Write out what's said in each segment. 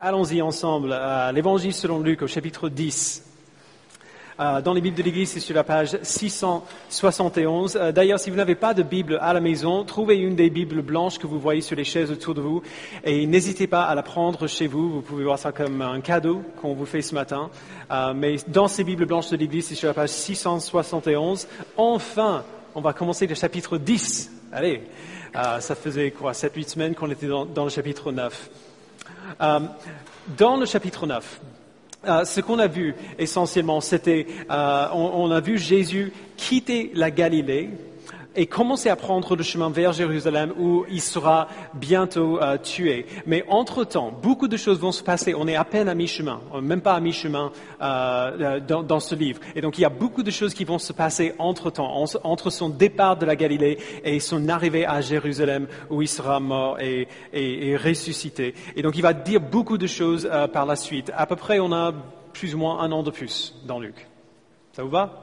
Allons-y ensemble à l'Évangile selon Luc au chapitre 10. Dans les Bibles de l'Église, c'est sur la page 671. D'ailleurs, si vous n'avez pas de Bible à la maison, trouvez une des Bibles blanches que vous voyez sur les chaises autour de vous et n'hésitez pas à la prendre chez vous. Vous pouvez voir ça comme un cadeau qu'on vous fait ce matin. Mais dans ces Bibles blanches de l'Église, c'est sur la page 671. Enfin, on va commencer le chapitre 10. Allez, ça faisait 7-8 semaines qu'on était dans le chapitre 9. Dans le chapitre 9, ce qu'on a vu essentiellement, c'était, on a vu Jésus quitter la Galilée et commencer à prendre le chemin vers Jérusalem où il sera bientôt tué. Mais entre-temps, beaucoup de choses vont se passer. On est à peine à mi-chemin, même pas à mi-chemin dans ce livre. Et donc il y a beaucoup de choses qui vont se passer entre-temps, entre son départ de la Galilée et son arrivée à Jérusalem où il sera mort et ressuscité. Et donc il va dire beaucoup de choses par la suite. À peu près, on a plus ou moins 1 an de plus dans Luc. Ça vous va ?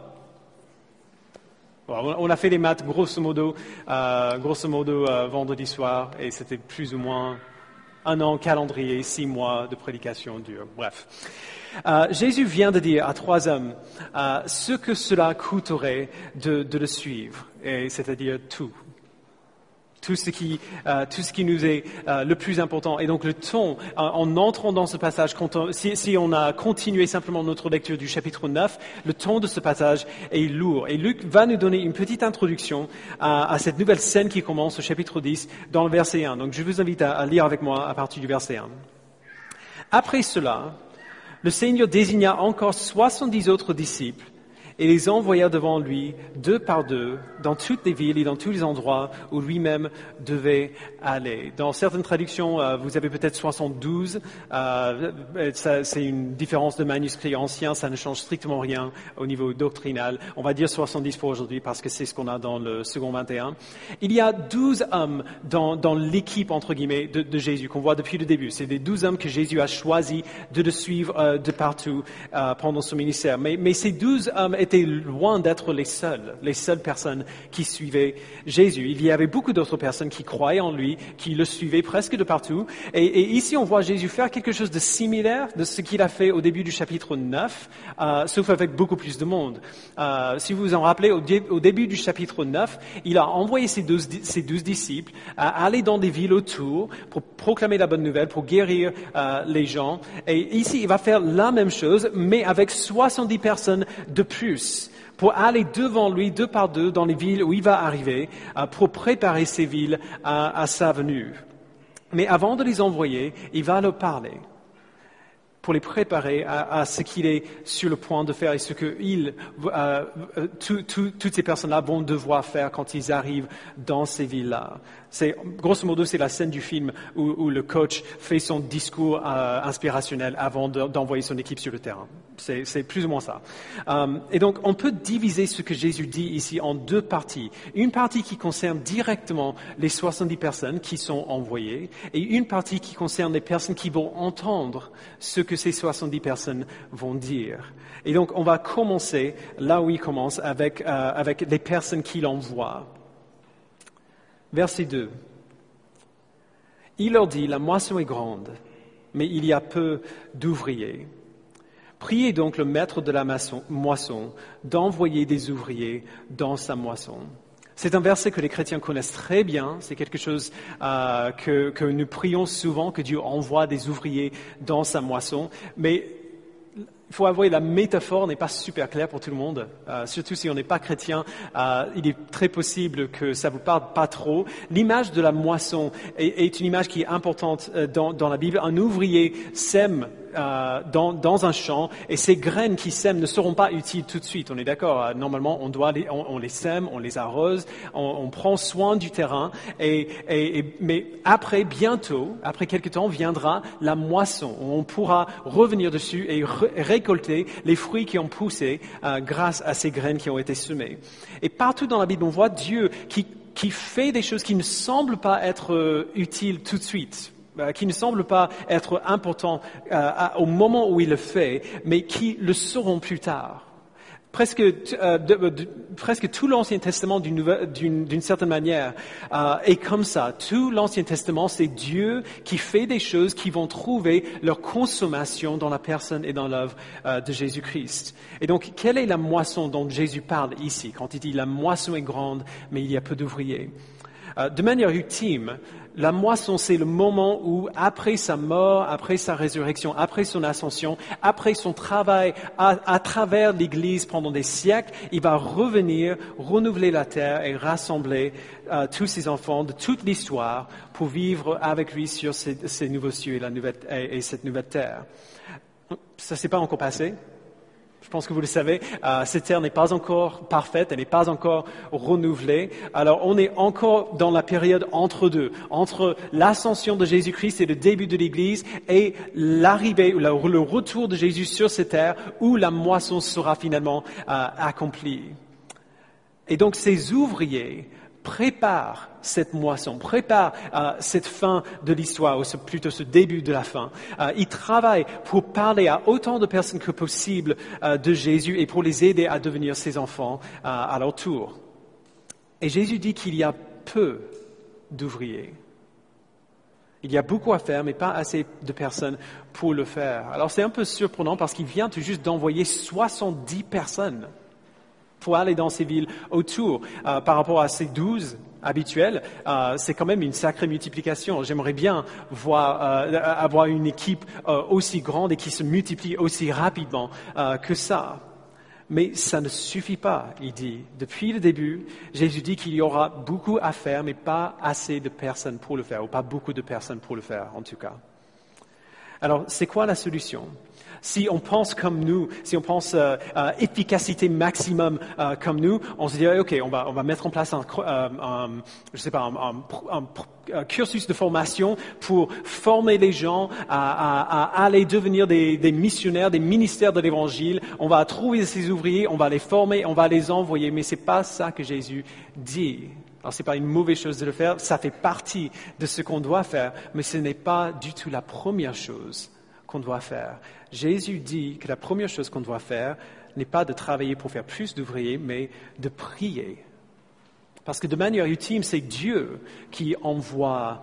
On a fait les maths grosso modo vendredi soir et c'était plus ou moins 1 an calendrier, 6 mois de prédication dure. Bref. Jésus vient de dire à 3 hommes ce que cela coûterait de le suivre, et c'est-à-dire tout ce qui nous est le plus important. Et donc le ton, en entrant dans ce passage, si on a continué simplement notre lecture du chapitre 9, le ton de ce passage est lourd. Et Luc va nous donner une petite introduction à cette nouvelle scène qui commence au chapitre 10 dans le verset 1. Donc je vous invite à lire avec moi à partir du verset 1. Après cela, le Seigneur désigna encore 70 autres disciples et les envoya devant lui, 2 par 2, dans toutes les villes et dans tous les endroits où lui-même devait aller. Dans certaines traductions, vous avez peut-être 72. C'est une différence de manuscrit ancien, ça ne change strictement rien au niveau doctrinal. On va dire 70 pour aujourd'hui parce que c'est ce qu'on a dans le second 21. Il y a 12 hommes dans l'équipe, entre guillemets, de Jésus, qu'on voit depuis le début. C'est des 12 hommes que Jésus a choisi de le suivre de partout pendant son ministère. Mais ces 12 hommes étaient loin d'être les seules personnes qui suivaient Jésus. Il y avait beaucoup d'autres personnes qui croyaient en lui, qui le suivaient presque de partout. Et ici, on voit Jésus faire quelque chose de similaire de ce qu'il a fait au début du chapitre 9, sauf avec beaucoup plus de monde. Si vous vous en rappelez, au début du chapitre 9, il a envoyé ses 12 disciples à aller dans des villes autour pour proclamer la bonne nouvelle, pour guérir les gens. Et ici, il va faire la même chose, mais avec 70 personnes de plus, pour aller devant lui 2 par 2 dans les villes où il va arriver, pour préparer ces villes à sa venue. Mais avant de les envoyer, il va leur parler pour les préparer à ce qu'il est sur le point de faire et ce que toutes ces personnes-là vont devoir faire quand ils arrivent dans ces villes-là. Grosso modo, c'est la scène du film où le coach fait son discours inspirationnel avant d'envoyer son équipe sur le terrain. C'est plus ou moins ça. Et donc, on peut diviser ce que Jésus dit ici en 2 parties. Une partie qui concerne directement les 70 personnes qui sont envoyées et une partie qui concerne les personnes qui vont entendre ce que ces 70 personnes vont dire. Et donc, on va commencer là où il commence avec les personnes qu'il envoie. Verset 2. Il leur dit, la moisson est grande, mais il y a peu d'ouvriers. Priez donc le maître de la moisson d'envoyer des ouvriers dans sa moisson. C'est un verset que les chrétiens connaissent très bien. C'est quelque chose que nous prions souvent, que Dieu envoie des ouvriers dans sa moisson. Mais il faut avouer, la métaphore n'est pas super claire pour tout le monde, surtout si on n'est pas chrétien. Il est très possible que ça vous parle pas trop. L'image de la moisson est une image qui est importante dans la Bible. Un ouvrier sème dans un champ et ces graines qui sèment ne seront pas utiles tout de suite. On est d'accord. Normalement, on les sème, on les arrose, on prend soin du terrain. Mais bientôt, après quelque temps, viendra la moisson. On pourra revenir dessus et récolter les fruits qui ont poussé grâce à ces graines qui ont été semées. Et partout dans la Bible, on voit Dieu qui fait des choses qui ne semblent pas être utiles tout de suite, qui ne semblent pas être importants au moment où il le fait, mais qui le seront plus tard. Presque tout l'Ancien Testament, d'une certaine manière, est comme ça. Tout l'Ancien Testament, c'est Dieu qui fait des choses qui vont trouver leur consommation dans la personne et dans l'œuvre de Jésus-Christ. Et donc, quelle est la moisson dont Jésus parle ici, quand il dit « la moisson est grande, mais il y a peu d'ouvriers ». De manière ultime, la moisson, c'est le moment où, après sa mort, après sa résurrection, après son ascension, après son travail à travers l'Église pendant des siècles, il va revenir, renouveler la terre et rassembler tous ses enfants de toute l'histoire pour vivre avec lui sur ces nouveaux cieux et cette nouvelle terre. Ça, c'est pas encore passé. Je pense que vous le savez, cette terre n'est pas encore parfaite, elle n'est pas encore renouvelée. Alors on est encore dans la période entre deux, entre l'ascension de Jésus-Christ et le début de l'Église et l'arrivée, le retour de Jésus sur cette terre où la moisson sera finalement accomplie. Et donc ces ouvriers préparent cette moisson, préparent cette fin de l'histoire, ou plutôt ce début de la fin. Ils travaillent pour parler à autant de personnes que possible de Jésus et pour les aider à devenir ses enfants à leur tour. Et Jésus dit qu'il y a peu d'ouvriers. Il y a beaucoup à faire, mais pas assez de personnes pour le faire. Alors c'est un peu surprenant parce qu'il vient tout juste d'envoyer 70 personnes pour aller dans ces villes autour. Par rapport à ces 12 habituels, c'est quand même une sacrée multiplication. J'aimerais bien avoir une équipe aussi grande et qui se multiplie aussi rapidement que ça. Mais ça ne suffit pas, il dit. Depuis le début, Jésus dit qu'il y aura beaucoup à faire, mais pas assez de personnes pour le faire, ou pas beaucoup de personnes pour le faire, en tout cas. Alors, c'est quoi la solution ? Si on pense comme nous, si on pense efficacité maximum comme nous, on se dirait ok, on va mettre en place un cursus de formation pour former les gens à aller devenir des missionnaires, des ministères de l'Évangile. On va trouver ces ouvriers, on va les former, on va les envoyer. Mais c'est pas ça que Jésus dit. Alors c'est pas une mauvaise chose de le faire, ça fait partie de ce qu'on doit faire, mais ce n'est pas du tout la première chose qu'on doit faire. Jésus dit que la première chose qu'on doit faire n'est pas de travailler pour faire plus d'ouvriers, mais de prier. Parce que de manière ultime, c'est Dieu qui envoie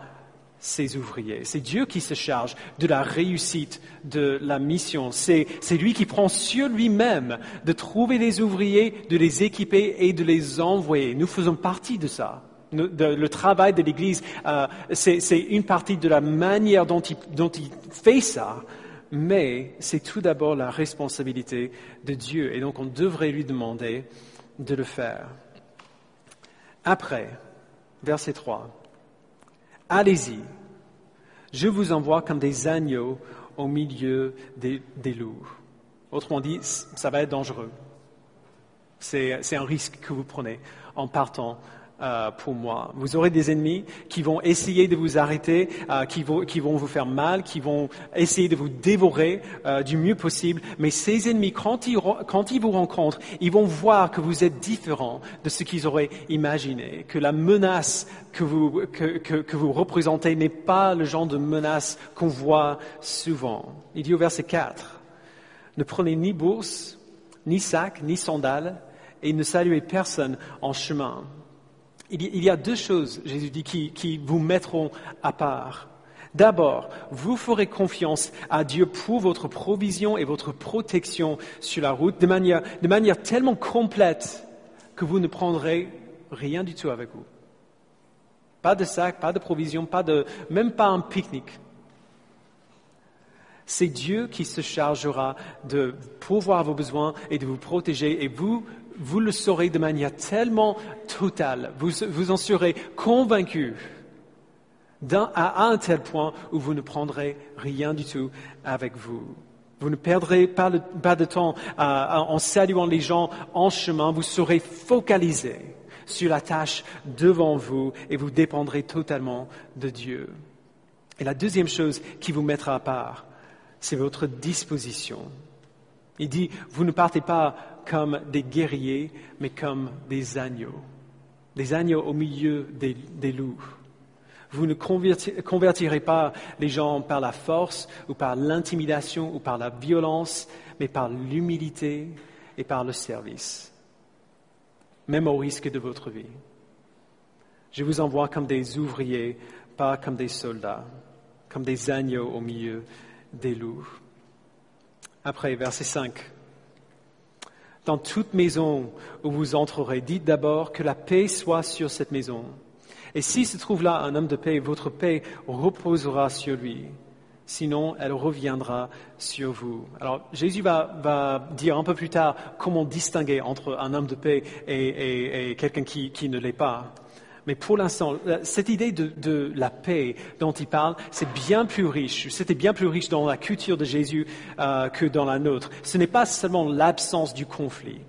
ses ouvriers. C'est Dieu qui se charge de la réussite de la mission. C'est lui qui prend sur lui-même de trouver des ouvriers, de les équiper et de les envoyer. Nous faisons partie de ça. Le travail de l'Église, c'est une partie de la manière dont il fait ça, mais c'est tout d'abord la responsabilité de Dieu. Et donc on devrait lui demander de le faire. Après, verset 3, « Allez-y, je vous envoie comme des agneaux au milieu des loups. » Autrement dit, ça va être dangereux. C'est un risque que vous prenez en partant pour moi. Vous aurez des ennemis qui vont essayer de vous arrêter, qui vont vous faire mal, qui vont essayer de vous dévorer du mieux possible. Mais ces ennemis, quand ils vous rencontrent, ils vont voir que vous êtes différent de ce qu'ils auraient imaginé, que la menace que vous représentez n'est pas le genre de menace qu'on voit souvent. Il dit au verset 4, « Ne prenez ni bourse, ni sac, ni sandales, et ne saluez personne en chemin. » Il y a deux choses, Jésus dit, qui vous mettront à part. D'abord, vous ferez confiance à Dieu pour votre provision et votre protection sur la route de manière tellement complète que vous ne prendrez rien du tout avec vous. Pas de sac, pas de provision, même pas un pique-nique. C'est Dieu qui se chargera de pourvoir vos besoins et de vous protéger, et vous le saurez de manière tellement totale, vous en serez convaincus à un tel point où vous ne prendrez rien du tout avec vous. Vous ne perdrez pas de temps en saluant les gens en chemin, vous serez focalisés sur la tâche devant vous et vous dépendrez totalement de Dieu. Et la deuxième chose qui vous mettra à part, c'est votre disposition. Il dit, vous ne partez pas comme des guerriers, mais comme des agneaux au milieu des loups. Vous ne convertirez pas les gens par la force ou par l'intimidation ou par la violence, mais par l'humilité et par le service, même au risque de votre vie. Je vous envoie comme des ouvriers, pas comme des soldats, comme des agneaux au milieu des loups. Après, verset 5. Dans toute maison où vous entrerez, dites d'abord que la paix soit sur cette maison. Et si se trouve là un homme de paix, votre paix reposera sur lui. Sinon, elle reviendra sur vous. Alors, Jésus va dire un peu plus tard comment distinguer entre un homme de paix et quelqu'un qui ne l'est pas. Mais pour l'instant, cette idée de la paix dont il parle, c'est bien plus riche. C'était bien plus riche dans la culture de Jésus que dans la nôtre. Ce n'est pas seulement l'absence du conflit,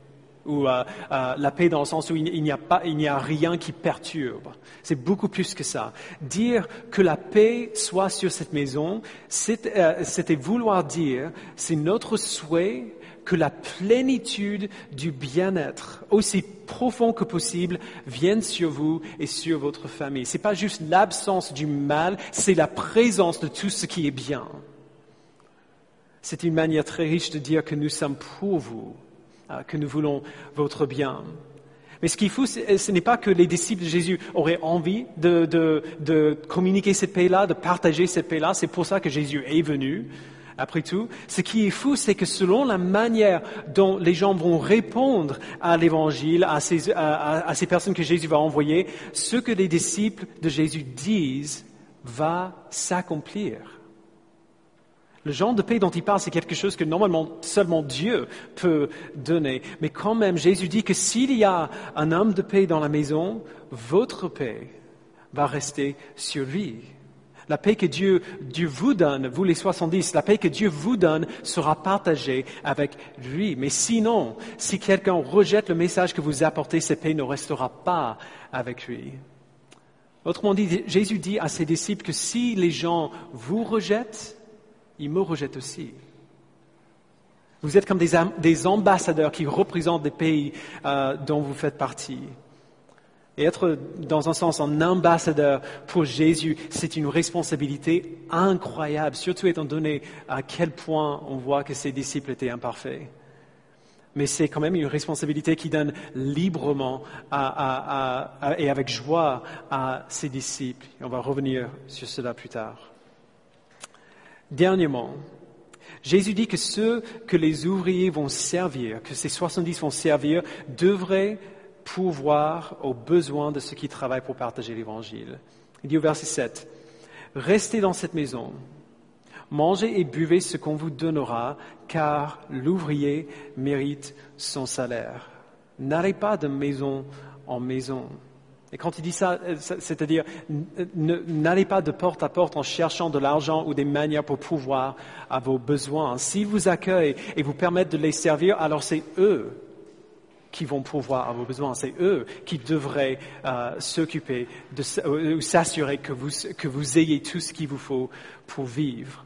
ou la paix dans le sens où il n'y a rien qui perturbe. C'est beaucoup plus que ça. Dire que la paix soit sur cette maison, c'était vouloir dire, c'est notre souhait que la plénitude du bien-être, aussi profond que possible, vienne sur vous et sur votre famille. C'est pas juste l'absence du mal, c'est la présence de tout ce qui est bien. C'est une manière très riche de dire que nous sommes pour vous, que nous voulons votre bien. Mais ce qu'il faut, ce n'est pas que les disciples de Jésus auraient envie de communiquer cette paix-là, de partager cette paix-là. C'est pour ça que Jésus est venu. Après tout, ce qui est fou, c'est que selon la manière dont les gens vont répondre à l'Évangile, à ces personnes que Jésus va envoyer, ce que les disciples de Jésus disent va s'accomplir. Le genre de paix dont il parle, c'est quelque chose que normalement seulement Dieu peut donner. Mais quand même, Jésus dit que s'il y a un homme de paix dans la maison, votre paix va rester sur lui. La paix que Dieu vous donne, vous les 70, la paix que Dieu vous donne sera partagée avec lui. Mais sinon, si quelqu'un rejette le message que vous apportez, cette paix ne restera pas avec lui. Autrement dit, Jésus dit à ses disciples que si les gens vous rejettent, ils me rejettent aussi. Vous êtes comme des ambassadeurs qui représentent des pays dont vous faites partie. Et être, dans un sens, un ambassadeur pour Jésus, c'est une responsabilité incroyable, surtout étant donné à quel point on voit que ses disciples étaient imparfaits. Mais c'est quand même une responsabilité qui donne librement et avec joie à ses disciples. Et on va revenir sur cela plus tard. Dernièrement, Jésus dit que ceux que les ouvriers vont servir, que ces 70 vont servir, devraient pourvoir aux besoins de ceux qui travaillent pour partager l'Évangile. Il dit au verset 7, « Restez dans cette maison, mangez et buvez ce qu'on vous donnera, car l'ouvrier mérite son salaire. N'allez pas de maison en maison. » Et quand il dit ça, c'est-à-dire, n'allez pas de porte à porte en cherchant de l'argent ou des manières pour pourvoir à vos besoins. S'ils vous accueillent et vous permettent de les servir, alors c'est eux qui vont pourvoir à vos besoins. C'est eux qui devraient s'occuper, ou s'assurer que vous ayez tout ce qu'il vous faut pour vivre.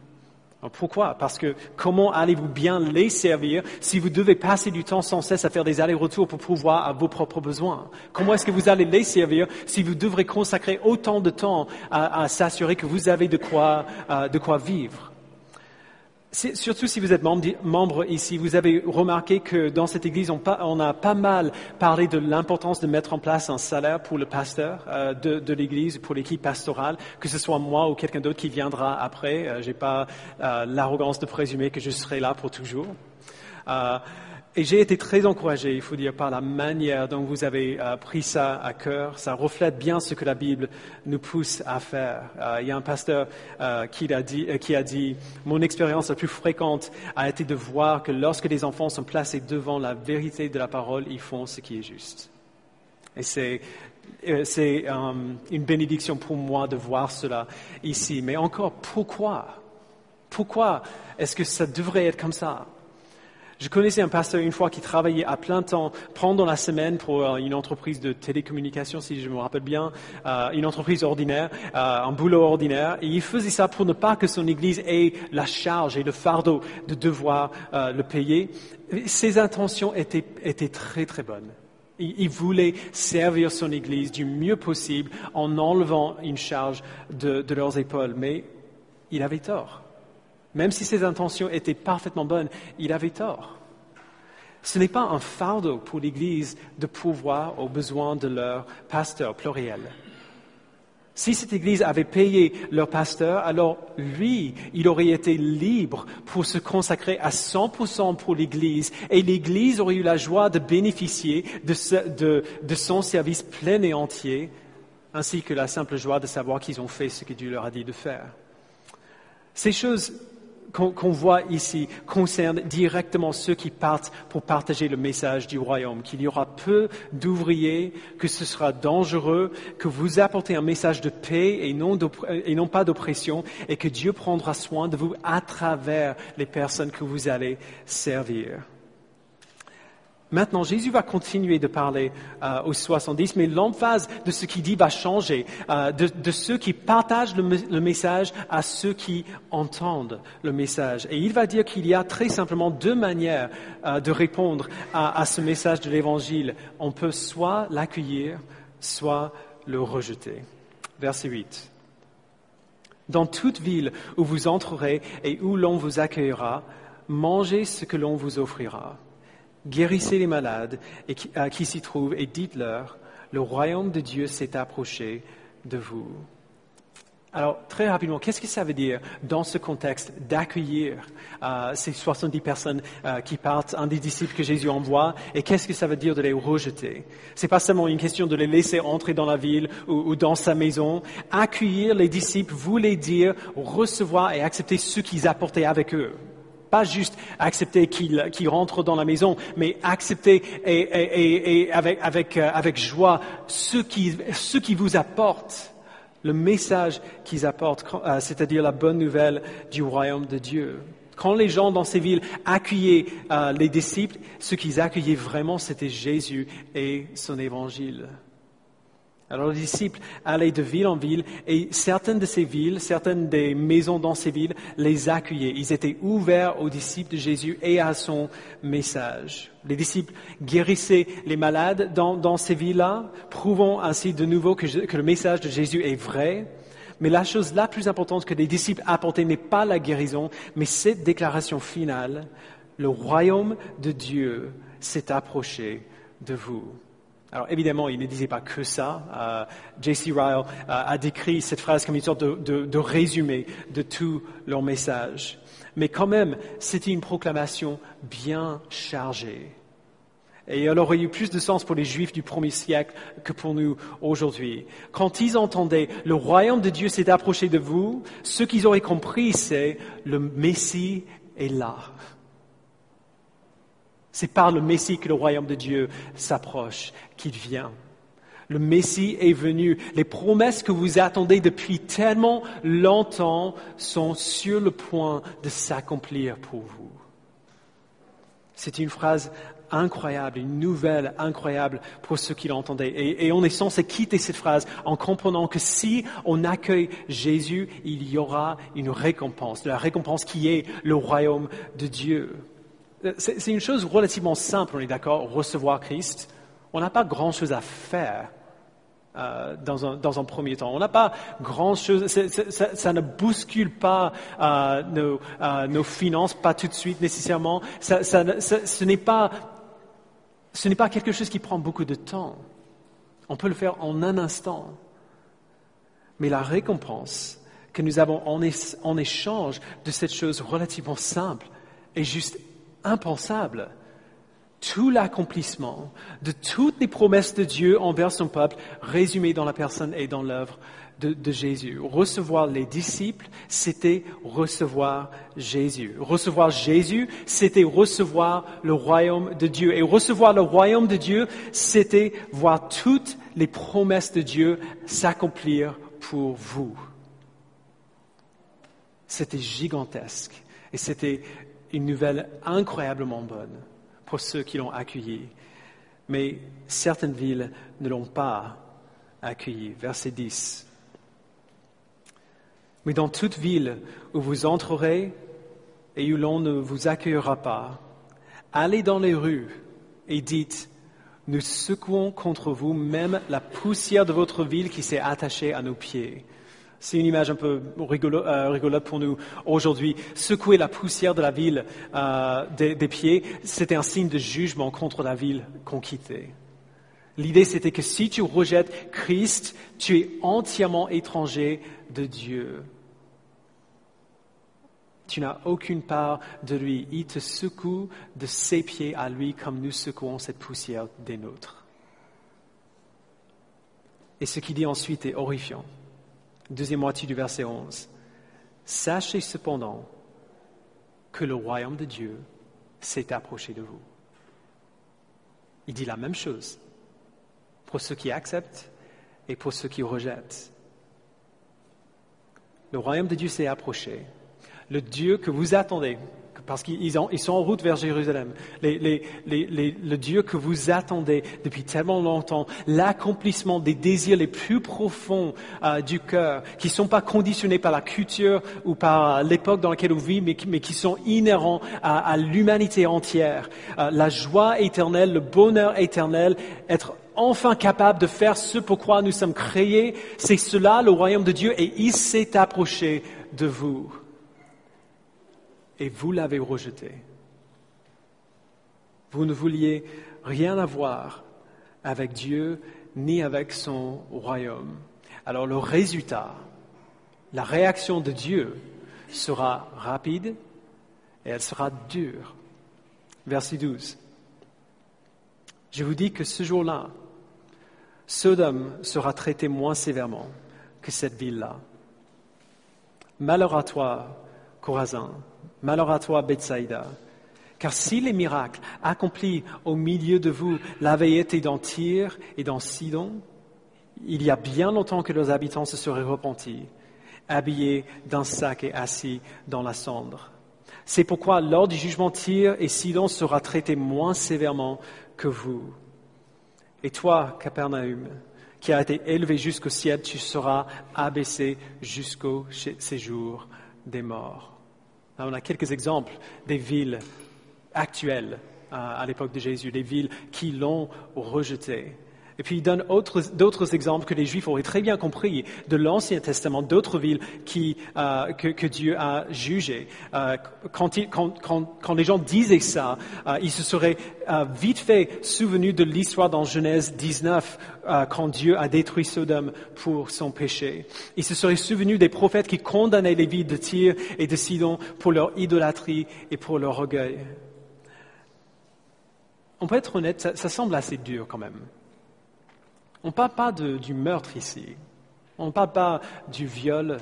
Alors pourquoi? Parce que comment allez-vous bien les servir si vous devez passer du temps sans cesse à faire des allers-retours pour pourvoir à vos propres besoins? Comment est-ce que vous allez les servir si vous devrez consacrer autant de temps à s'assurer que vous avez de quoi vivre? Surtout si vous êtes membre ici, vous avez remarqué que dans cette église, on a pas mal parlé de l'importance de mettre en place un salaire pour le pasteur de l'église, pour l'équipe pastorale, que ce soit moi ou quelqu'un d'autre qui viendra après. J'ai pas l'arrogance de présumer que je serai là pour toujours. Et j'ai été très encouragé, il faut dire, par la manière dont vous avez pris ça à cœur. Ça reflète bien ce que la Bible nous pousse à faire. Il y a un pasteur qui a dit « Mon expérience la plus fréquente a été de voir que lorsque les enfants sont placés devant la vérité de la parole, ils font ce qui est juste. » Et c'est une bénédiction pour moi de voir cela ici. Mais encore, pourquoi? Pourquoi est-ce que ça devrait être comme ça? Je connaissais un pasteur une fois qui travaillait à plein temps pendant la semaine pour une entreprise de télécommunications, si je me rappelle bien, une entreprise ordinaire, un boulot ordinaire. Et il faisait ça pour ne pas que son église ait la charge et le fardeau de devoir le payer. Ses intentions étaient très très bonnes. Il voulait servir son église du mieux possible en enlevant une charge de leurs épaules. Mais il avait tort. Même si ses intentions étaient parfaitement bonnes, il avait tort. Ce n'est pas un fardeau pour l'Église de pourvoir aux besoins de leur pasteur pluriel. Si cette Église avait payé leur pasteur, alors lui, il aurait été libre pour se consacrer à 100% pour l'Église et l'Église aurait eu la joie de bénéficier de son service plein et entier, ainsi que la simple joie de savoir qu'ils ont fait ce que Dieu leur a dit de faire. Ces choses qu'on voit ici concerne directement ceux qui partent pour partager le message du royaume, qu'il y aura peu d'ouvriers, que ce sera dangereux, que vous apportez un message de paix et non pas d'oppression, et que Dieu prendra soin de vous à travers les personnes que vous allez servir. Maintenant, Jésus va continuer de parler aux 70, mais l'emphase de ce qu'il dit va changer, de ceux qui partagent le message à ceux qui entendent le message. Et il va dire qu'il y a très simplement deux manières de répondre à ce message de l'Évangile. On peut soit l'accueillir, soit le rejeter. Verset 8. Dans toute ville où vous entrerez et où l'on vous accueillera, mangez ce que l'on vous offrira. Guérissez les malades qui s'y trouvent et dites-leur, le royaume de Dieu s'est approché de vous. Alors, très rapidement, qu'est-ce que ça veut dire dans ce contexte d'accueillir ces 70 personnes qui partent, un des disciples que Jésus envoie, et qu'est-ce que ça veut dire de les rejeter? C'est pas seulement une question de les laisser entrer dans la ville ou dans sa maison. Accueillir les disciples voulait dire recevoir et accepter ce qu'ils apportaient avec eux. Pas juste accepter qu'ils rentrent dans la maison, mais accepter et avec joie ce qui vous apporte, le message qu'ils apportent, c'est-à-dire la bonne nouvelle du royaume de Dieu. Quand les gens dans ces villes accueillaient les disciples, ce qu'ils accueillaient vraiment, c'était Jésus et son évangile. Alors les disciples allaient de ville en ville et certaines de ces villes, certaines des maisons dans ces villes les accueillaient. Ils étaient ouverts aux disciples de Jésus et à son message. Les disciples guérissaient les malades dans ces villes-là, prouvant ainsi de nouveau que le message de Jésus est vrai. Mais la chose la plus importante que les disciples apportaient n'est pas la guérison, mais cette déclaration finale, le royaume de Dieu s'est approché de vous. Alors évidemment, il ne disait pas que ça. J.C. Ryle a décrit cette phrase comme une sorte de résumé de tout leur message. Mais quand même, c'était une proclamation bien chargée. Et elle aurait eu plus de sens pour les Juifs du premier siècle que pour nous aujourd'hui. Quand ils entendaient « le royaume de Dieu s'est approché de vous », ce qu'ils auraient compris, c'est « le Messie est là ». C'est par le Messie que le royaume de Dieu s'approche, qu'il vient. Le Messie est venu. Les promesses que vous attendez depuis tellement longtemps sont sur le point de s'accomplir pour vous. C'est une phrase incroyable, une nouvelle incroyable pour ceux qui l'entendaient. Et on est censé quitter cette phrase en comprenant que si on accueille Jésus, il y aura une récompense, la récompense qui est le royaume de Dieu. C'est une chose relativement simple, on est d'accord, recevoir Christ. On n'a pas grand-chose à faire dans un premier temps. On n'a pas grand-chose, ça ne bouscule pas nos finances, pas tout de suite nécessairement. Ce n'est pas quelque chose qui prend beaucoup de temps. On peut le faire en un instant. Mais la récompense que nous avons en échange de cette chose relativement simple est juste impensable. Tout l'accomplissement de toutes les promesses de Dieu envers son peuple résumées dans la personne et dans l'œuvre de Jésus. Recevoir les disciples, c'était recevoir Jésus. Recevoir Jésus, c'était recevoir le royaume de Dieu. Et recevoir le royaume de Dieu, c'était voir toutes les promesses de Dieu s'accomplir pour vous. C'était gigantesque et c'était une nouvelle incroyablement bonne pour ceux qui l'ont accueilli. Mais certaines villes ne l'ont pas accueilli. Verset 10. Mais dans toute ville où vous entrerez et où l'on ne vous accueillera pas, allez dans les rues et dites, nous secouons contre vous même la poussière de votre ville qui s'est attachée à nos pieds. C'est une image un peu rigolote pour nous aujourd'hui. Secouer la poussière de la ville des pieds, c'était un signe de jugement contre la ville qu'on quittait. L'idée, c'était que si tu rejettes Christ, tu es entièrement étranger de Dieu. Tu n'as aucune part de lui. Il te secoue de ses pieds à lui comme nous secouons cette poussière des nôtres. Et ce qu'il dit ensuite est horrifiant. Deuxième moitié du verset 11. Sachez cependant que le royaume de Dieu s'est approché de vous. Il dit la même chose pour ceux qui acceptent et pour ceux qui rejettent. Le royaume de Dieu s'est approché. Le Dieu que vous attendez, parce qu'ils sont en route vers Jérusalem, le Dieu que vous attendez depuis tellement longtemps, l'accomplissement des désirs les plus profonds du cœur, qui ne sont pas conditionnés par la culture ou par l'époque dans laquelle on vit, mais qui sont inhérents à l'humanité entière. La joie éternelle, le bonheur éternel, être enfin capable de faire ce pourquoi nous sommes créés, c'est cela le royaume de Dieu, et il s'est approché de vous. Et vous l'avez rejeté. Vous ne vouliez rien avoir avec Dieu ni avec son royaume. Alors le résultat, la réaction de Dieu sera rapide et elle sera dure. Verset 12. Je vous dis que ce jour-là, Sodome sera traité moins sévèrement que cette ville-là. Malheur à toi, Chorazin. Malheur à toi, Bethsaïda, car si les miracles accomplis au milieu de vous l'avaient été dans Tyr et dans Sidon, il y a bien longtemps que leurs habitants se seraient repentis, habillés d'un sac et assis dans la cendre. C'est pourquoi lors du jugement, Tyr et Sidon sera traité moins sévèrement que vous. Et toi, Capernaum, qui a été élevé jusqu'au ciel, tu seras abaissé jusqu'au séjour des morts. Là, on a quelques exemples des villes actuelles à l'époque de Jésus, des villes qui l'ont rejeté. Et puis il donne d'autres exemples que les Juifs auraient très bien compris de l'Ancien Testament, d'autres villes que Dieu a jugées. Quand les gens disaient ça, ils se seraient vite fait souvenus de l'histoire dans Genèse 19, quand Dieu a détruit Sodome pour son péché. Ils se seraient souvenus des prophètes qui condamnaient les villes de Tyr et de Sidon pour leur idolâtrie et pour leur orgueil. On peut être honnête, ça semble assez dur quand même. On ne parle pas du meurtre ici. On ne parle pas du viol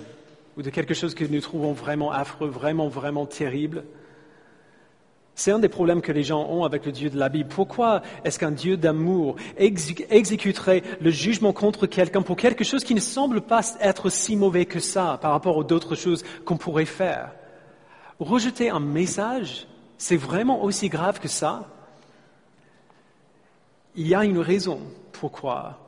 ou de quelque chose que nous trouvons vraiment affreux, vraiment, vraiment terrible. C'est un des problèmes que les gens ont avec le Dieu de la Bible. Pourquoi est-ce qu'un Dieu d'amour exécuterait le jugement contre quelqu'un pour quelque chose qui ne semble pas être si mauvais que ça par rapport aux d'autres choses qu'on pourrait faire? Rejeter un message, c'est vraiment aussi grave que ça? Il y a une raison pourquoi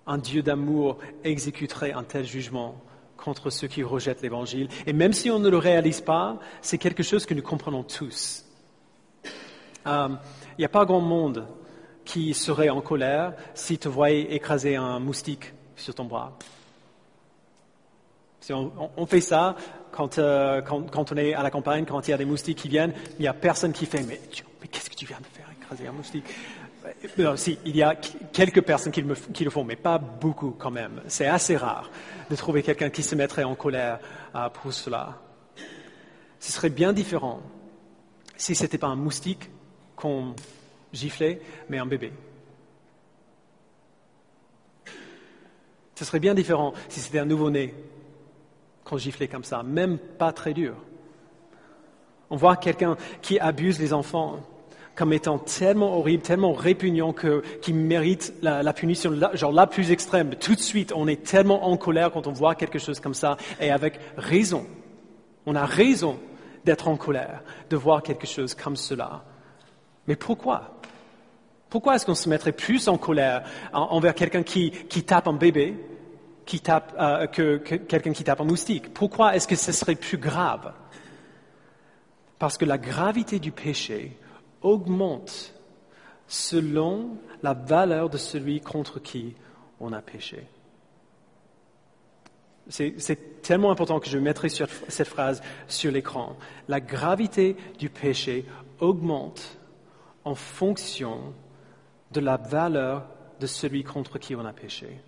un Dieu d'amour exécuterait un tel jugement contre ceux qui rejettent l'Évangile. Et même si on ne le réalise pas, c'est quelque chose que nous comprenons tous. Il n'y a pas grand monde qui serait en colère si te voyait écraser un moustique sur ton bras. Si on fait ça quand on est à la campagne, quand il y a des moustiques qui viennent, il n'y a personne qui fait « mais qu'est-ce que tu viens de faire, écraser un moustique ?» Non, si, il y a quelques personnes qui le font, mais pas beaucoup quand même. C'est assez rare de trouver quelqu'un qui se mettrait en colère pour cela. Ce serait bien différent si ce n'était pas un moustique qu'on giflait, mais un bébé. Ce serait bien différent si c'était un nouveau-né qu'on giflait comme ça, même pas très dur. On voit quelqu'un qui abuse les enfants comme étant tellement horrible, tellement répugnant qu'il mérite la punition, genre la plus extrême. Tout de suite, on est tellement en colère quand on voit quelque chose comme ça, et avec raison. On a raison d'être en colère, de voir quelque chose comme cela. Mais pourquoi? Pourquoi est-ce qu'on se mettrait plus en colère envers quelqu'un qui tape un bébé, que quelqu'un qui tape un moustique? Pourquoi est-ce que ce serait plus grave? Parce que la gravité du péché augmente selon la valeur de celui contre qui on a péché. C'est tellement important que je mettrai cette phrase sur l'écran. La gravité du péché augmente en fonction de la valeur de celui contre qui on a péché.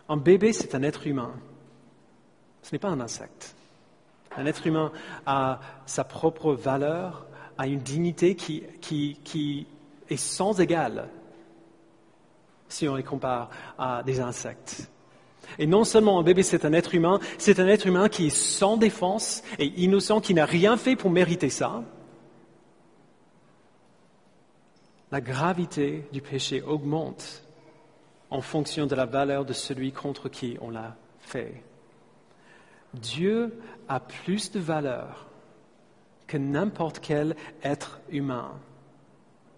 Un bébé, c'est un être humain. Ce n'est pas un insecte. Un être humain a sa propre valeur, a une dignité qui est sans égale si on les compare à des insectes. Et non seulement un bébé, c'est un être humain qui est sans défense et innocent, qui n'a rien fait pour mériter ça. La gravité du péché augmente en fonction de la valeur de celui contre qui on l'a fait. Dieu a plus de valeur que n'importe quel être humain,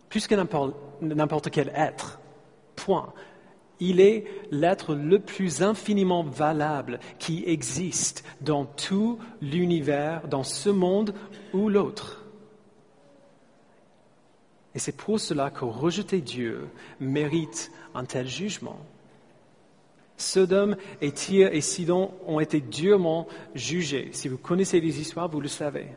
plus que n'importe quel être. Point. Il est l'être le plus infiniment valable qui existe dans tout l'univers, dans ce monde ou l'autre. Et c'est pour cela que rejeter Dieu mérite un tel jugement. Sodome et Tyr et Sidon ont été durement jugés. Si vous connaissez les histoires, vous le savez.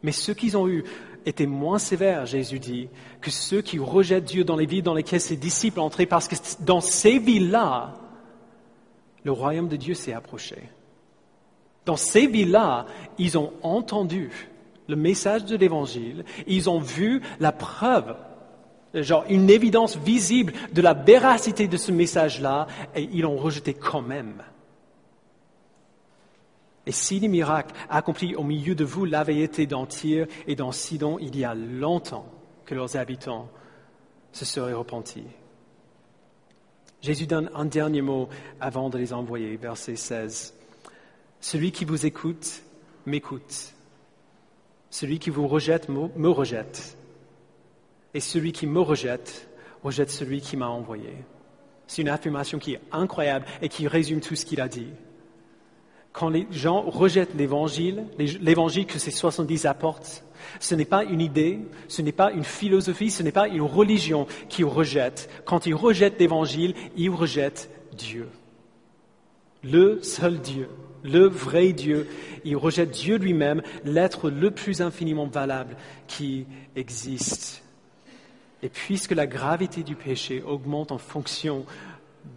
Mais ceux qu'ils ont eus étaient moins sévères, Jésus dit, que ceux qui rejettent Dieu dans les villes dans lesquelles ses disciples entraient, parce que dans ces villes-là, le royaume de Dieu s'est approché. Dans ces villes-là, ils ont entendu le message de l'Évangile, ils ont vu la preuve, genre une évidence visible de la véracité de ce message-là, et ils l'ont rejeté quand même. Et si les miracles accomplis au milieu de vous l'avaient été dans Tyr et dans Sidon il y a longtemps que leurs habitants se seraient repentis. Jésus donne un dernier mot avant de les envoyer, verset 16. Celui qui vous écoute, m'écoute. Celui qui vous rejette, me rejette. Et celui qui me rejette, rejette celui qui m'a envoyé. C'est une affirmation qui est incroyable et qui résume tout ce qu'il a dit. Quand les gens rejettent l'évangile que ces 70 apportent, ce n'est pas une idée, ce n'est pas une philosophie, ce n'est pas une religion qu'ils rejettent. Quand ils rejettent l'évangile, ils rejettent Dieu. Le seul Dieu, le vrai Dieu. Ils rejettent Dieu lui-même, l'être le plus infiniment valable qui existe. Et puisque la gravité du péché augmente en fonction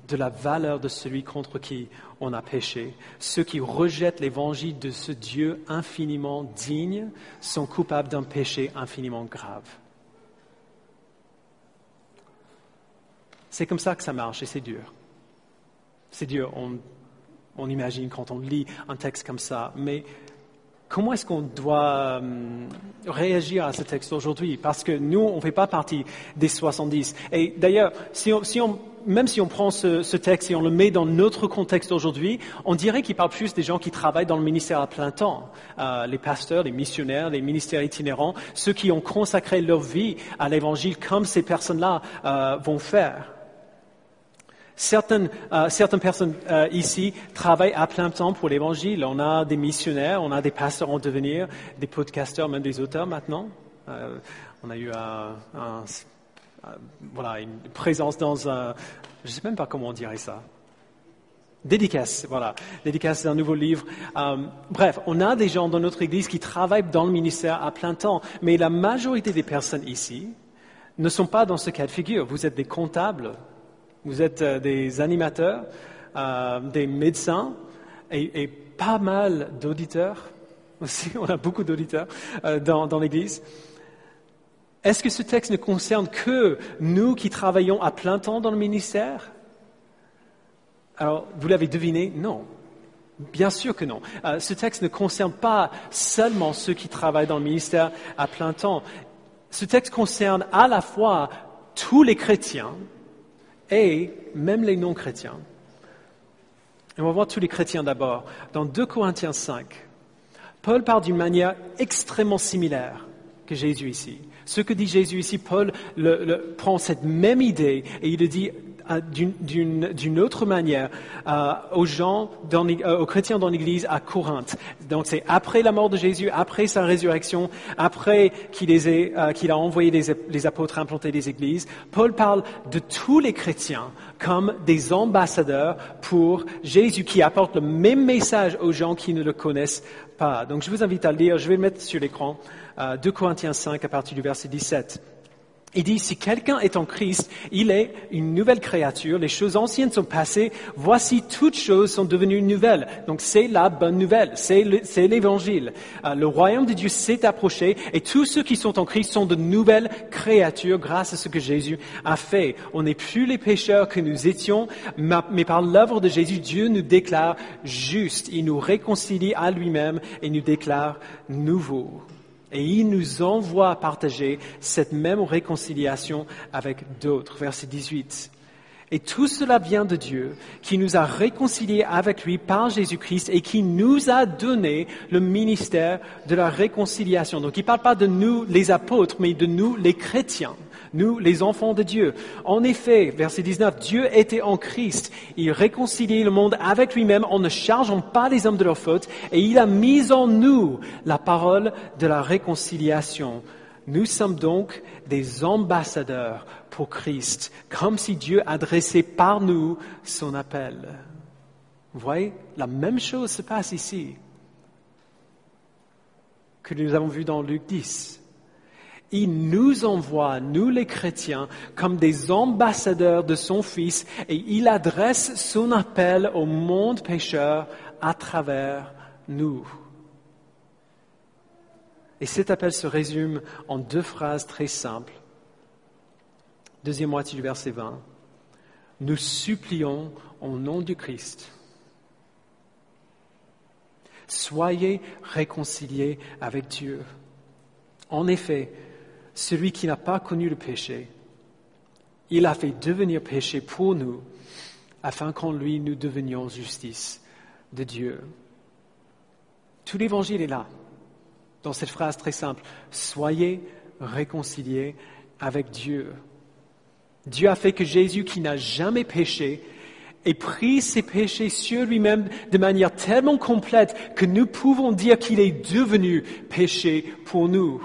de la valeur de celui contre qui on a péché, ceux qui rejettent l'évangile de ce Dieu infiniment digne sont coupables d'un péché infiniment grave. C'est comme ça que ça marche et c'est dur. C'est dur, on imagine quand on lit un texte comme ça, mais comment est-ce qu'on doit réagir à ce texte aujourd'hui? Parce que nous, on ne fait pas partie des 70. Et d'ailleurs, même si on prend ce texte et on le met dans notre contexte aujourd'hui, on dirait qu'il parle plus des gens qui travaillent dans le ministère à plein temps. Les pasteurs, les missionnaires, les ministères itinérants, ceux qui ont consacré leur vie à l'évangile comme ces personnes-là vont faire. Certaines personnes ici travaillent à plein temps pour l'Évangile. On a des missionnaires, on a des pasteurs en devenir, des podcasteurs, même des auteurs maintenant. On a eu une présence dans un... Je ne sais même pas comment on dirait ça. Dédicace d'un nouveau livre. Bref, on a des gens dans notre Église qui travaillent dans le ministère à plein temps. Mais la majorité des personnes ici ne sont pas dans ce cas de figure. Vous êtes des comptables. Vous êtes des animateurs, des médecins et pas mal d'auditeurs aussi. On a beaucoup d'auditeurs dans l'Église. Est-ce que ce texte ne concerne que nous qui travaillons à plein temps dans le ministère? Alors, vous l'avez deviné, non. Bien sûr que non. Ce texte ne concerne pas seulement ceux qui travaillent dans le ministère à plein temps. Ce texte concerne à la fois tous les chrétiens et même les non-chrétiens. Et on va voir tous les chrétiens d'abord. Dans 2 Corinthiens 5, Paul parle d'une manière extrêmement similaire que Jésus ici. Ce que dit Jésus ici, Paul prend cette même idée et il le dit d'une autre manière aux chrétiens dans l'Église à Corinthe. Donc c'est après la mort de Jésus, après sa résurrection, après qu'il a envoyé les apôtres implanter des églises. Paul parle de tous les chrétiens comme des ambassadeurs pour Jésus qui apportent le même message aux gens qui ne le connaissent pas. Donc je vous invite à le lire, je vais le mettre sur l'écran, 2 Corinthiens 5 à partir du verset 17. Il dit, si quelqu'un est en Christ, il est une nouvelle créature, les choses anciennes sont passées, voici toutes choses sont devenues nouvelles. Donc c'est la bonne nouvelle, c'est l'évangile. Le royaume de Dieu s'est approché et tous ceux qui sont en Christ sont de nouvelles créatures grâce à ce que Jésus a fait. On n'est plus les pécheurs que nous étions, mais par l'œuvre de Jésus, Dieu nous déclare justes. Il nous réconcilie à lui-même et nous déclare nouveaux. Et il nous envoie partager cette même réconciliation avec d'autres. Verset 18. Et tout cela vient de Dieu, qui nous a réconciliés avec lui par Jésus-Christ et qui nous a donné le ministère de la réconciliation. Donc il ne parle pas de nous les apôtres, mais de nous les chrétiens. Nous, les enfants de Dieu. En effet, verset 19, Dieu était en Christ. Il réconciliait le monde avec lui-même en ne chargeant pas les hommes de leurs fautes et il a mis en nous la parole de la réconciliation. Nous sommes donc des ambassadeurs pour Christ, comme si Dieu adressait par nous son appel. Vous voyez, la même chose se passe ici que nous avons vu dans Luc 10. Il nous envoie, nous les chrétiens, comme des ambassadeurs de son Fils et il adresse son appel au monde pécheur à travers nous. Et cet appel se résume en 2 phrases très simples. Deuxième moitié du verset 20. Nous supplions au nom du Christ. Soyez réconciliés avec Dieu. En effet, celui qui n'a pas connu le péché, il a fait devenir péché pour nous, afin qu'en lui nous devenions justice de Dieu. Tout l'évangile est là, dans cette phrase très simple. Soyez réconciliés avec Dieu. Dieu a fait que Jésus, qui n'a jamais péché, ait pris ses péchés sur lui-même de manière tellement complète que nous pouvons dire qu'il est devenu péché pour nous.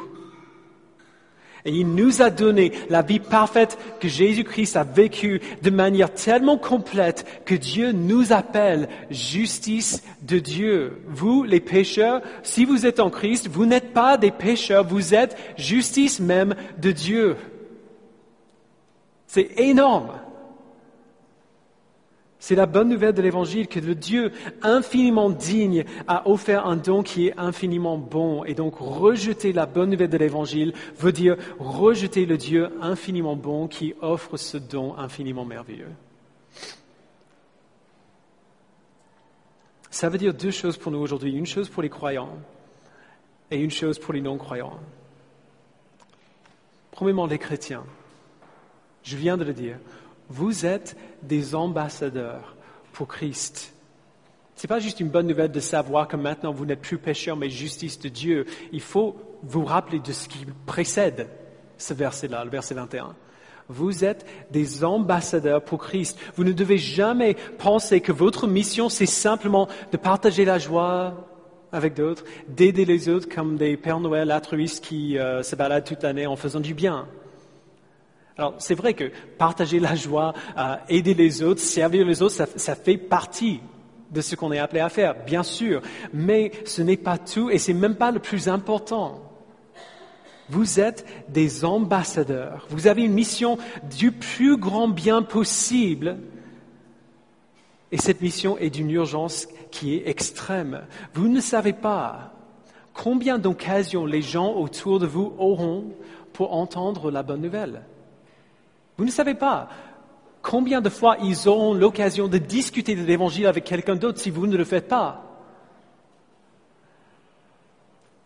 Et il nous a donné la vie parfaite que Jésus-Christ a vécue de manière tellement complète que Dieu nous appelle justice de Dieu. Vous, les pécheurs, si vous êtes en Christ, vous n'êtes pas des pécheurs, vous êtes justice même de Dieu. C'est énorme. C'est la bonne nouvelle de l'Évangile que le Dieu infiniment digne a offert un don qui est infiniment bon. Et donc rejeter la bonne nouvelle de l'Évangile veut dire rejeter le Dieu infiniment bon qui offre ce don infiniment merveilleux. Ça veut dire 2 choses pour nous aujourd'hui. Une chose pour les croyants et une chose pour les non-croyants. Premièrement, les chrétiens. Je viens de le dire. Vous êtes des ambassadeurs pour Christ. Ce n'est pas juste une bonne nouvelle de savoir que maintenant vous n'êtes plus pécheurs mais justice de Dieu. Il faut vous rappeler de ce qui précède ce verset-là, le verset 21. Vous êtes des ambassadeurs pour Christ. Vous ne devez jamais penser que votre mission, c'est simplement de partager la joie avec d'autres, d'aider les autres comme des Pères Noël altruistes qui se baladent toute l'année en faisant du bien. Alors, c'est vrai que partager la joie, aider les autres, servir les autres, ça fait partie de ce qu'on est appelé à faire, bien sûr. Mais ce n'est pas tout et c'est même pas le plus important. Vous êtes des ambassadeurs. Vous avez une mission du plus grand bien possible. Et cette mission est d'une urgence qui est extrême. Vous ne savez pas combien d'occasions les gens autour de vous auront pour entendre la bonne nouvelle. Vous ne savez pas combien de fois ils auront l'occasion de discuter de l'Évangile avec quelqu'un d'autre si vous ne le faites pas.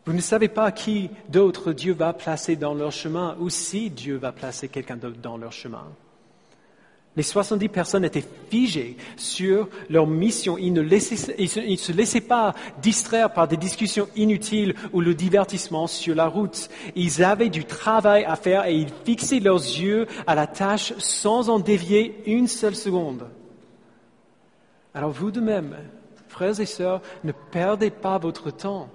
Vous ne savez pas qui d'autre Dieu va placer dans leur chemin ou si Dieu va placer quelqu'un d'autre dans leur chemin. Les 70 personnes étaient figées sur leur mission. Ils ne se laissaient pas distraire par des discussions inutiles ou le divertissement sur la route. Ils avaient du travail à faire et ils fixaient leurs yeux à la tâche sans en dévier une seule seconde. Alors vous de même, frères et sœurs, ne perdez pas votre temps.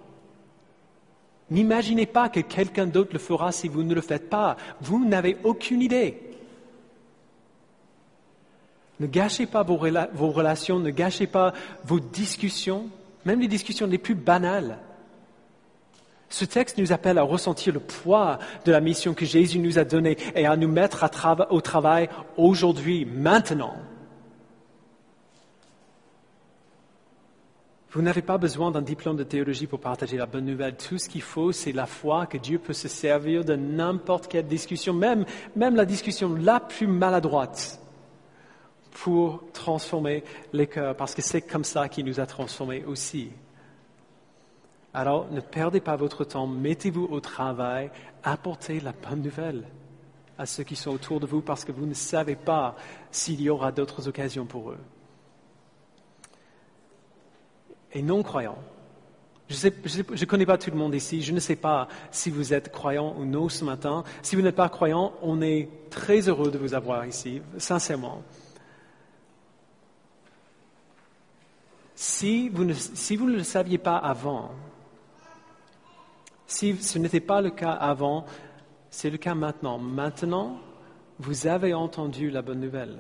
N'imaginez pas que quelqu'un d'autre le fera si vous ne le faites pas. Vous n'avez aucune idée. Ne gâchez pas vos relations, ne gâchez pas vos discussions, même les discussions les plus banales. Ce texte nous appelle à ressentir le poids de la mission que Jésus nous a donnée et à nous mettre au travail aujourd'hui, maintenant. Vous n'avez pas besoin d'un diplôme de théologie pour partager la bonne nouvelle. Tout ce qu'il faut, c'est la foi que Dieu peut se servir de n'importe quelle discussion, même la discussion la plus maladroite, pour transformer les cœurs, parce que c'est comme ça qu'il nous a transformés aussi. Alors, ne perdez pas votre temps, mettez-vous au travail, apportez la bonne nouvelle à ceux qui sont autour de vous, parce que vous ne savez pas s'il y aura d'autres occasions pour eux. Et non-croyants, je ne connais pas tout le monde ici, je ne sais pas si vous êtes croyants ou non ce matin. Si vous n'êtes pas croyant, on est très heureux de vous avoir ici, sincèrement. Si vous ne le saviez pas avant, si ce n'était pas le cas avant, c'est le cas maintenant. Maintenant, vous avez entendu la bonne nouvelle.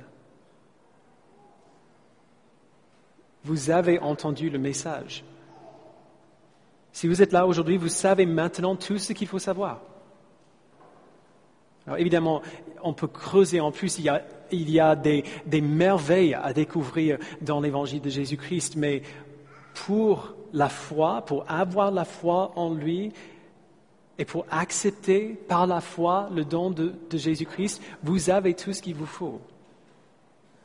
Vous avez entendu le message. Si vous êtes là aujourd'hui, vous savez maintenant tout ce qu'il faut savoir. Alors évidemment, on peut creuser en plus, il y a des merveilles à découvrir dans l'évangile de Jésus-Christ, mais pour la foi, pour avoir la foi en lui et pour accepter par la foi le don de Jésus-Christ, vous avez tout ce qu'il vous faut.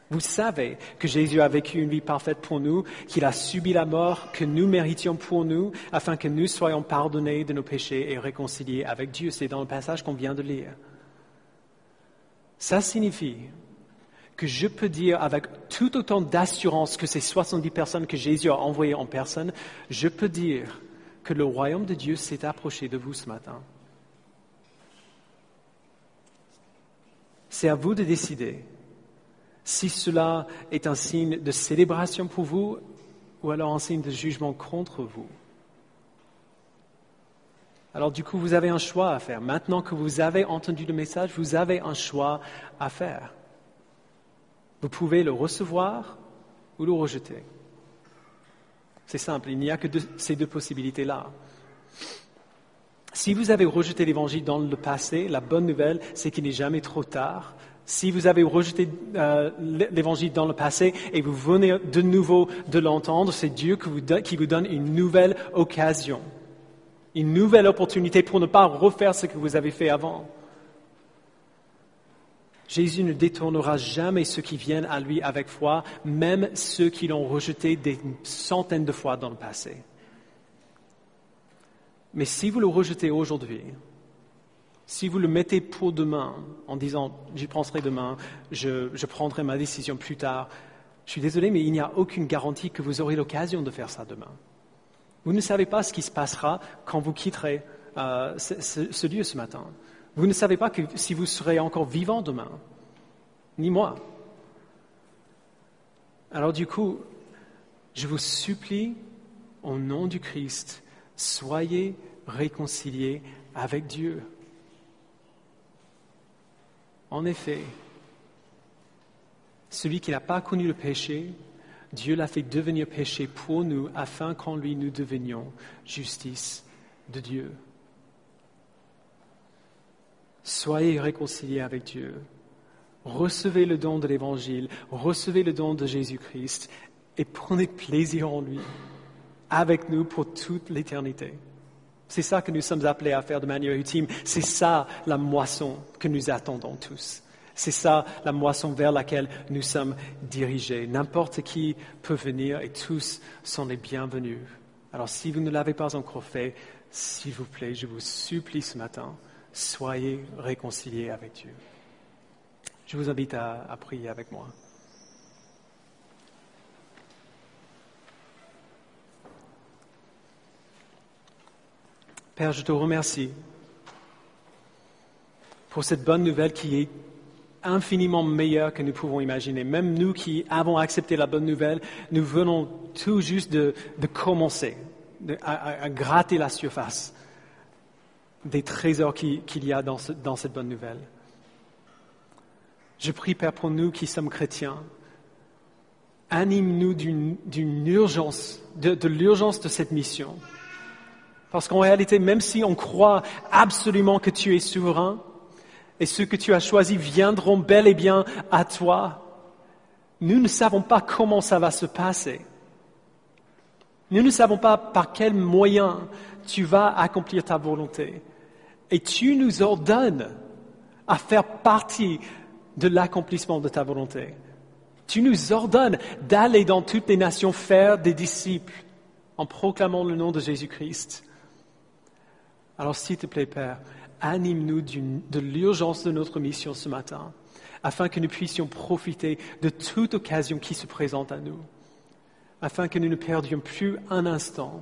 Vous savez que Jésus a vécu une vie parfaite pour nous, qu'il a subi la mort que nous méritions pour nous, afin que nous soyons pardonnés de nos péchés et réconciliés avec Dieu. C'est dans le passage qu'on vient de lire. Ça signifie que je peux dire avec tout autant d'assurance que ces 70 personnes que Jésus a envoyées en personne, je peux dire que le royaume de Dieu s'est approché de vous ce matin. C'est à vous de décider si cela est un signe de célébration pour vous ou alors un signe de jugement contre vous. Alors du coup, vous avez un choix à faire. Maintenant que vous avez entendu le message, vous avez un choix à faire. Vous pouvez le recevoir ou le rejeter. C'est simple, il n'y a que ces deux possibilités-là. Si vous avez rejeté l'Évangile dans le passé, la bonne nouvelle, c'est qu'il n'est jamais trop tard. Si vous avez rejeté l'Évangile dans le passé et vous venez de nouveau de l'entendre, c'est Dieu qui vous donne une nouvelle occasion. Une nouvelle opportunité pour ne pas refaire ce que vous avez fait avant. Jésus ne détournera jamais ceux qui viennent à lui avec foi, même ceux qui l'ont rejeté des centaines de fois dans le passé. Mais si vous le rejetez aujourd'hui, si vous le mettez pour demain, en disant « j'y penserai demain, je prendrai ma décision plus tard », je suis désolé, mais il n'y a aucune garantie que vous aurez l'occasion de faire ça demain. Vous ne savez pas ce qui se passera quand vous quitterez ce lieu ce matin. Vous ne savez pas si vous serez encore vivant demain, ni moi. Alors du coup, je vous supplie, au nom du Christ, soyez réconciliés avec Dieu. En effet, celui qui n'a pas connu le péché, Dieu l'a fait devenir péché pour nous, afin qu'en lui nous devenions justice de Dieu. Soyez réconciliés avec Dieu. Recevez le don de l'Évangile, recevez le don de Jésus-Christ et prenez plaisir en lui, avec nous pour toute l'éternité. C'est ça que nous sommes appelés à faire de manière ultime. C'est ça la moisson que nous attendons tous. C'est ça la moisson vers laquelle nous sommes dirigés. N'importe qui peut venir et tous sont les bienvenus. Alors si vous ne l'avez pas encore fait, s'il vous plaît, je vous supplie ce matin, soyez réconciliés avec Dieu. Je vous invite à prier avec moi. Père, je te remercie pour cette bonne nouvelle qui est infiniment meilleure que nous pouvons imaginer. Même nous qui avons accepté la bonne nouvelle, nous venons tout juste de commencer à gratter la surface des trésors qu'il y a dans cette bonne nouvelle. Je prie, Père, pour nous qui sommes chrétiens, anime-nous d'une urgence, de l'urgence de cette mission. Parce qu'en réalité, même si on croit absolument que tu es souverain, et ceux que tu as choisis viendront bel et bien à toi, nous ne savons pas comment ça va se passer. Nous ne savons pas par quels moyens tu vas accomplir ta volonté. Et tu nous ordonnes à faire partie de l'accomplissement de ta volonté. Tu nous ordonnes d'aller dans toutes les nations faire des disciples en proclamant le nom de Jésus-Christ. Alors s'il te plaît, Père, anime-nous de l'urgence de notre mission ce matin, afin que nous puissions profiter de toute occasion qui se présente à nous, afin que nous ne perdions plus un instant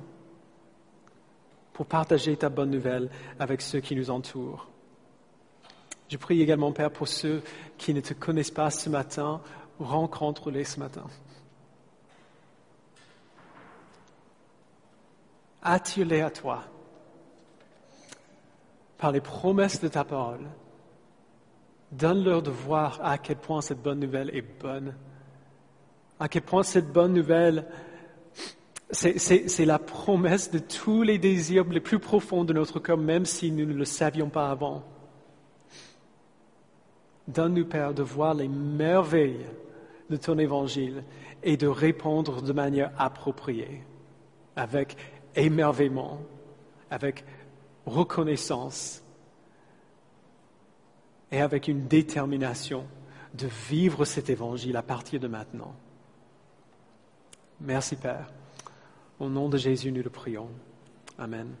pour partager ta bonne nouvelle avec ceux qui nous entourent. Je prie également, Père, pour ceux qui ne te connaissent pas ce matin, rencontre-les ce matin. Attire-les à toi par les promesses de ta parole. Donne-leur de voir à quel point cette bonne nouvelle est bonne, à quel point cette bonne nouvelle, c'est la promesse de tous les désirs les plus profonds de notre cœur, même si nous ne le savions pas avant. Donne-nous, Père, de voir les merveilles de ton évangile et de répondre de manière appropriée, avec émerveillement, avec reconnaissance et avec une détermination de vivre cet évangile à partir de maintenant. Merci, Père. Au nom de Jésus, nous le prions. Amen.